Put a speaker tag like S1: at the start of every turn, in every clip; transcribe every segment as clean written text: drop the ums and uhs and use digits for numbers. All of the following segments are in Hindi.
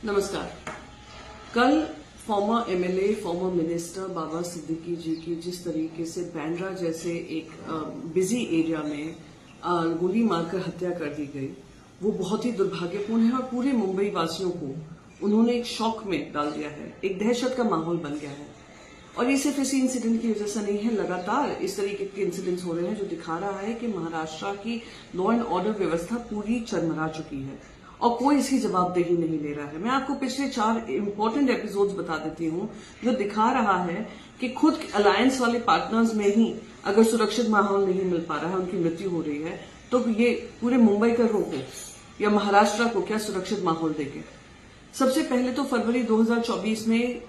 S1: नमस्कार। कल फॉर्मर एमएलए, फॉर्मर मिनिस्टर बाबा सिद्दीकी जी की जिस तरीके से बैंड्रा जैसे एक बिजी एरिया में गोली मारकर हत्या कर दी गई, वो बहुत ही दुर्भाग्यपूर्ण है और पूरे मुंबई वासियों को उन्होंने एक शॉक में डाल दिया है। एक दहशत का माहौल बन गया है और ये सिर्फ इसी इंसिडेंट की वजह से नहीं है, लगातार इस तरीके के इंसिडेंट्स हो रहे हैं जो दिखा रहा है कि महाराष्ट्र की लॉ एंड ऑर्डर व्यवस्था पूरी चरमरा चुकी है और कोई इसकी जवाबदेही नहीं ले रहा है। मैं आपको पिछले 4 इंपॉर्टेंट एपिसोड्स बता देती हूं जो दिखा रहा है कि खुद अलायंस वाले पार्टनर्स में ही अगर सुरक्षित माहौल नहीं मिल पा रहा है, उनकी मृत्यु हो रही है, तो ये पूरे मुंबई का को या महाराष्ट्र को क्या सुरक्षित माहौल देंगे। सबसे पहले तो फरवरी 2024 में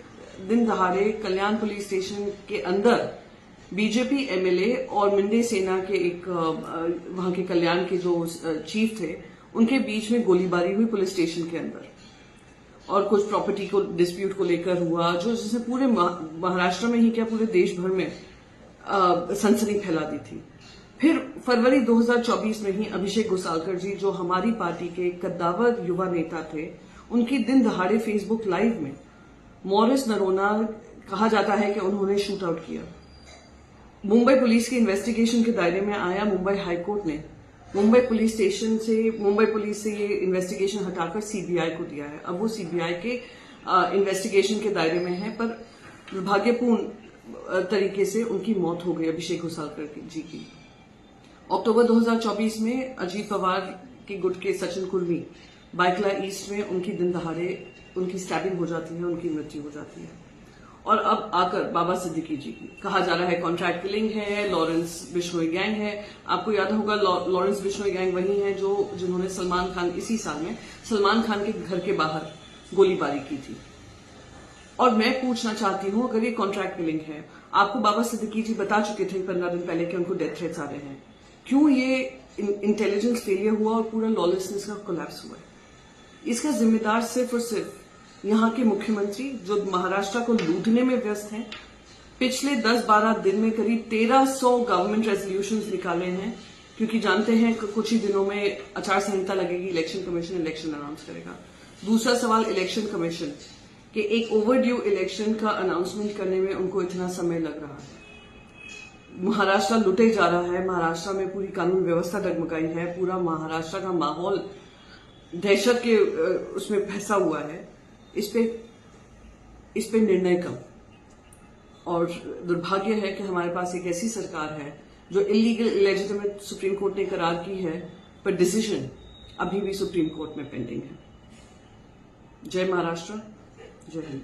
S1: दिन दहाड़े कल्याण पुलिस स्टेशन के अंदर बीजेपी एमएलए और मिंडे सेना के एक वहां के कल्याण के जो चीफ थे, उनके बीच में गोलीबारी हुई पुलिस स्टेशन के अंदर और कुछ प्रॉपर्टी को डिस्प्यूट को लेकर हुआ, जो जिसने पूरे महाराष्ट्र में ही क्या पूरे देश भर में सनसनी फैला दी थी। फिर फरवरी 2024 में ही अभिषेक घोसालकर जी, जो हमारी पार्टी के कद्दावर युवा नेता थे, उनकी दिन दहाड़े फेसबुक लाइव में मॉरिस नरोना कहा जाता है कि उन्होंने शूट आउट किया। मुंबई पुलिस के इन्वेस्टिगेशन के दायरे में आया। मुंबई हाईकोर्ट ने मुंबई पुलिस से ये इन्वेस्टिगेशन हटाकर सीबीआई को दिया है। अब वो सीबीआई के इन्वेस्टिगेशन के दायरे में है, पर दुर्भाग्यपूर्ण तरीके से उनकी मौत हो गई अभिषेक घोसालकर जी की। अक्टूबर 2024 में अजीत पवार के गुट के सचिन कुर्मी बाइकला ईस्ट में उनकी दिन दहाड़े उनकी स्टैबिंग हो जाती है, उनकी मृत्यु हो जाती है। और अब आकर बाबा सिद्दीकी जी की कहा जा रहा है कॉन्ट्रैक्ट किलिंग है, लॉरेंस बिश्नोई गैंग है। आपको याद होगा लॉरेंस बिश्नोई गैंग वही है जिन्होंने सलमान खान इसी साल में सलमान खान के घर के बाहर गोलीबारी की थी। और मैं पूछना चाहती हूं, अगर ये कॉन्ट्रैक्ट किलिंग है, आपको बाबा सिद्दीकी जी बता चुके थे 15 दिन पहले कि उनको डेथ थ्रेट्स आ रहे हैं, क्यों ये इंटेलिजेंस फेलियर हुआ और पूरा लॉलेसनेस का कोलैप्स हुआ? इसका जिम्मेदार सिर्फ और सिर्फ यहां के मुख्यमंत्री, जो महाराष्ट्र को लूटने में व्यस्त हैं। पिछले 10-12 दिन में करीब 1300 गवर्नमेंट रेजोल्यूशंस निकाले हैं, क्योंकि जानते हैं कि कुछ ही दिनों में आचार संहिता लगेगी, इलेक्शन कमीशन इलेक्शन अनाउंस करेगा। दूसरा सवाल इलेक्शन कमीशन के एक ओवरड्यू इलेक्शन का अनाउंसमेंट करने में उनको इतना समय लग रहा है। महाराष्ट्र लुटे जा रहा है, महाराष्ट्र में पूरी कानून व्यवस्था डगमगाई है, पूरा महाराष्ट्र का माहौल दहशत के उसमें फंसा हुआ है। इस पे निर्णय कब? और दुर्भाग्य है कि हमारे पास एक ऐसी सरकार है जो इलीगल इलेजिटिमेट सुप्रीम कोर्ट ने करार की है, पर डिसीजन अभी भी सुप्रीम कोर्ट में पेंडिंग है। जय महाराष्ट्र, जय हिंद।